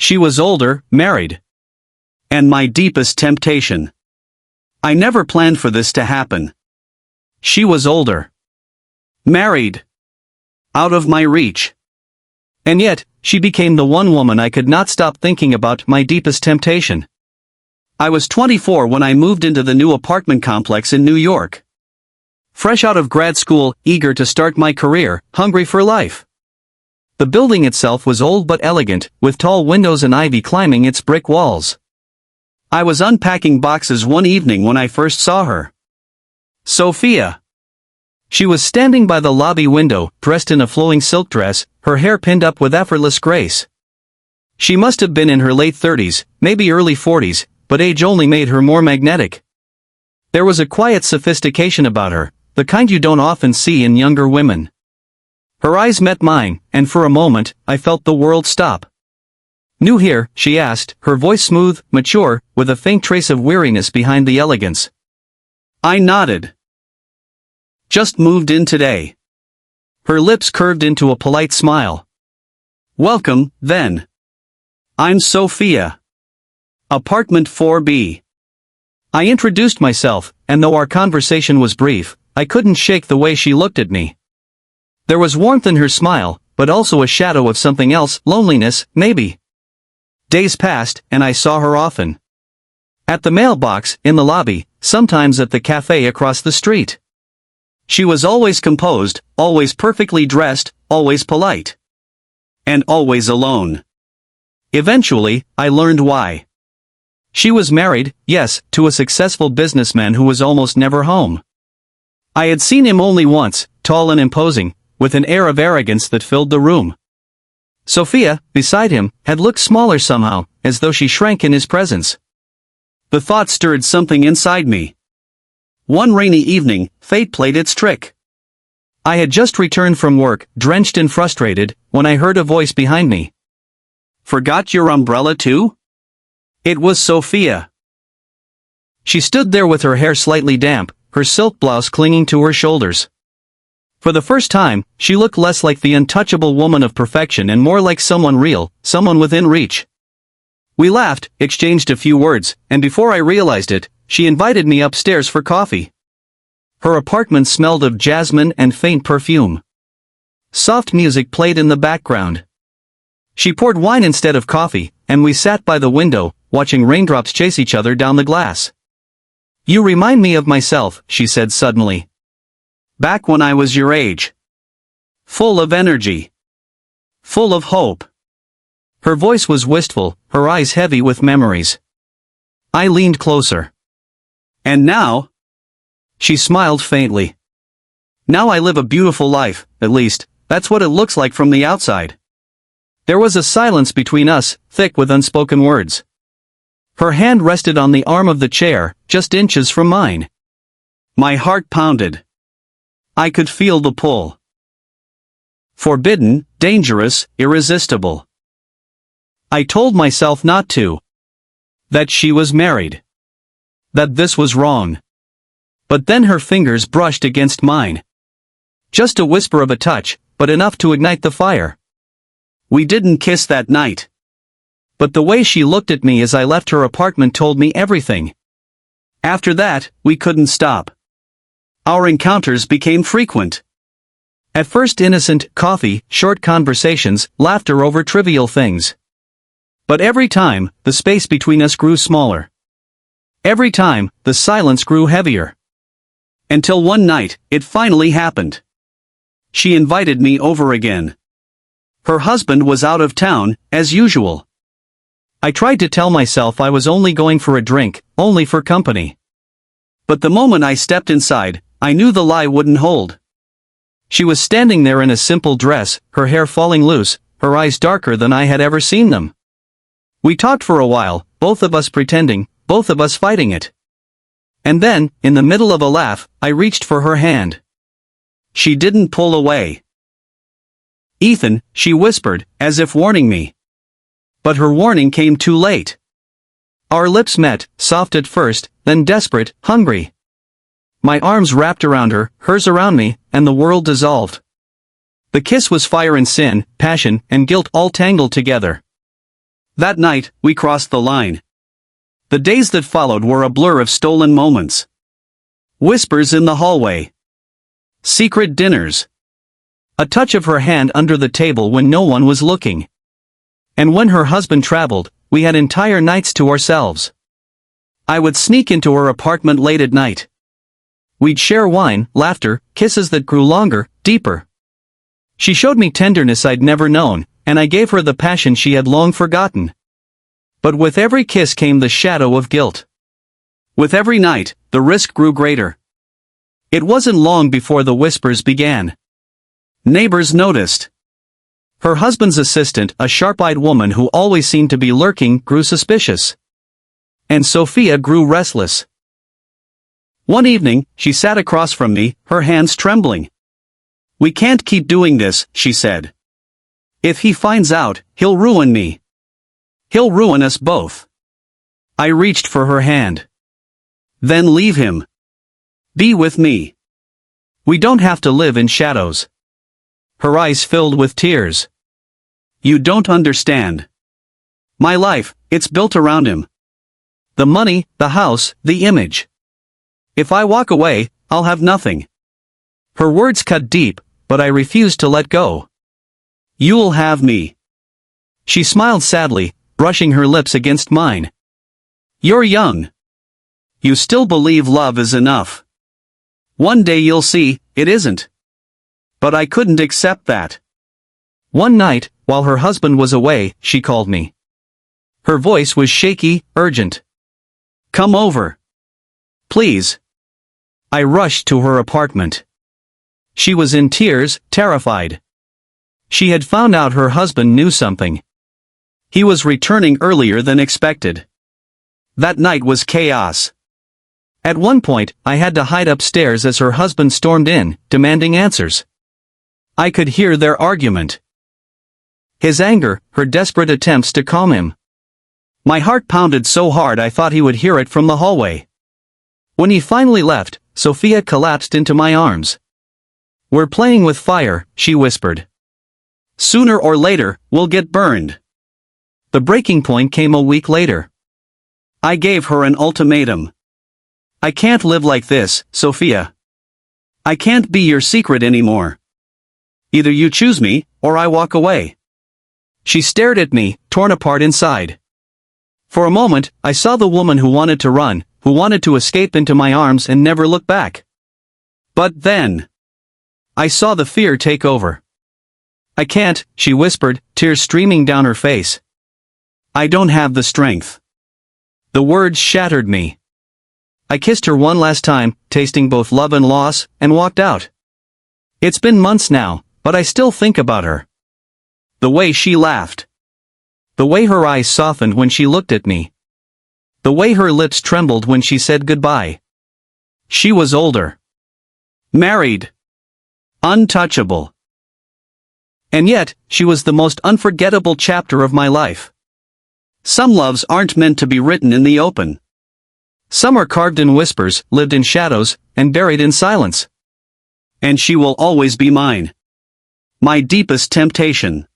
She was older, married. And my deepest temptation. I never planned for this to happen. She was older. Married. Out of my reach. And yet, she became the one woman I could not stop thinking about, my deepest temptation. I was 24 when I moved into the new apartment complex in New York. Fresh out of grad school, eager to start my career, hungry for life. The building itself was old but elegant, with tall windows and ivy climbing its brick walls. I was unpacking boxes one evening when I first saw her. Sophia. She was standing by the lobby window, dressed in a flowing silk dress, her hair pinned up with effortless grace. She must have been in her late 30s, maybe early 40s, but age only made her more magnetic. There was a quiet sophistication about her, the kind you don't often see in younger women. Her eyes met mine, and for a moment, I felt the world stop. "New here?" she asked, her voice smooth, mature, with a faint trace of weariness behind the elegance. I nodded. "Just moved in today." Her lips curved into a polite smile. "Welcome, then. I'm Sophia. Apartment 4B. I introduced myself, and though our conversation was brief, I couldn't shake the way she looked at me. There was warmth in her smile, but also a shadow of something else, loneliness, maybe. Days passed, and I saw her often. At the mailbox, in the lobby, sometimes at the cafe across the street. She was always composed, always perfectly dressed, always polite. And always alone. Eventually, I learned why. She was married, yes, to a successful businessman who was almost never home. I had seen him only once, tall and imposing, with an air of arrogance that filled the room. Sophia, beside him, had looked smaller somehow, as though she shrank in his presence. The thought stirred something inside me. One rainy evening, fate played its trick. I had just returned from work, drenched and frustrated, when I heard a voice behind me. "Forgot your umbrella too?" It was Sophia. She stood there with her hair slightly damp, her silk blouse clinging to her shoulders. For the first time, she looked less like the untouchable woman of perfection and more like someone real, someone within reach. We laughed, exchanged a few words, and before I realized it, she invited me upstairs for coffee. Her apartment smelled of jasmine and faint perfume. Soft music played in the background. She poured wine instead of coffee, and we sat by the window, watching raindrops chase each other down the glass. "You remind me of myself," she said suddenly. "Back when I was your age. Full of energy. Full of hope." Her voice was wistful, her eyes heavy with memories. I leaned closer. "And now?" She smiled faintly. "Now I live a beautiful life, at least, that's what it looks like from the outside." There was a silence between us, thick with unspoken words. Her hand rested on the arm of the chair, just inches from mine. My heart pounded. I could feel the pull. Forbidden, dangerous, irresistible. I told myself not to. That she was married. That this was wrong. But then her fingers brushed against mine. Just a whisper of a touch, but enough to ignite the fire. We didn't kiss that night. But the way she looked at me as I left her apartment told me everything. After that, we couldn't stop. Our encounters became frequent. At first innocent, coffee, short conversations, laughter over trivial things. But every time, the space between us grew smaller. Every time, the silence grew heavier. Until one night, it finally happened. She invited me over again. Her husband was out of town, as usual. I tried to tell myself I was only going for a drink, only for company. But the moment I stepped inside, I knew the lie wouldn't hold. She was standing there in a simple dress, her hair falling loose, her eyes darker than I had ever seen them. We talked for a while, both of us pretending, both of us fighting it. And then, in the middle of a laugh, I reached for her hand. She didn't pull away. "Ethan," she whispered, as if warning me. But her warning came too late. Our lips met, soft at first, then desperate, hungry. My arms wrapped around her, hers around me, and the world dissolved. The kiss was fire and sin, passion and guilt all tangled together. That night, we crossed the line. The days that followed were a blur of stolen moments. Whispers in the hallway. Secret dinners. A touch of her hand under the table when no one was looking. And when her husband traveled, we had entire nights to ourselves. I would sneak into her apartment late at night. We'd share wine, laughter, kisses that grew longer, deeper. She showed me tenderness I'd never known, and I gave her the passion she had long forgotten. But with every kiss came the shadow of guilt. With every night, the risk grew greater. It wasn't long before the whispers began. Neighbors noticed. Her husband's assistant, a sharp-eyed woman who always seemed to be lurking, grew suspicious. And Sophia grew restless. One evening, she sat across from me, her hands trembling. "We can't keep doing this," she said. "If he finds out, he'll ruin me. He'll ruin us both." I reached for her hand. "Then leave him. Be with me. We don't have to live in shadows." Her eyes filled with tears. "You don't understand. My life, it's built around him. The money, the house, the image. If I walk away, I'll have nothing." Her words cut deep, but I refused to let go. "You'll have me." She smiled sadly, brushing her lips against mine. "You're young. You still believe love is enough. One day you'll see, it isn't." But I couldn't accept that. One night, while her husband was away, she called me. Her voice was shaky, urgent. "Come over. Please." I rushed to her apartment. She was in tears, terrified. She had found out her husband knew something. He was returning earlier than expected. That night was chaos. At one point, I had to hide upstairs as her husband stormed in, demanding answers. I could hear their argument. His anger, her desperate attempts to calm him. My heart pounded so hard I thought he would hear it from the hallway. When he finally left, Sophia collapsed into my arms. "We're playing with fire," she whispered. "Sooner or later, we'll get burned." The breaking point came a week later. I gave her an ultimatum. "I can't live like this, Sophia. I can't be your secret anymore. Either you choose me, or I walk away." She stared at me, torn apart inside. For a moment, I saw the woman who wanted to run, who wanted to escape into my arms and never look back. But then, I saw the fear take over. "I can't," she whispered, tears streaming down her face. "I don't have the strength." The words shattered me. I kissed her one last time, tasting both love and loss, and walked out. It's been months now, but I still think about her. The way she laughed. The way her eyes softened when she looked at me. The way her lips trembled when she said goodbye. She was older. Married. Untouchable. And yet, she was the most unforgettable chapter of my life. Some loves aren't meant to be written in the open. Some are carved in whispers, lived in shadows, and buried in silence. And she will always be mine. My deepest temptation.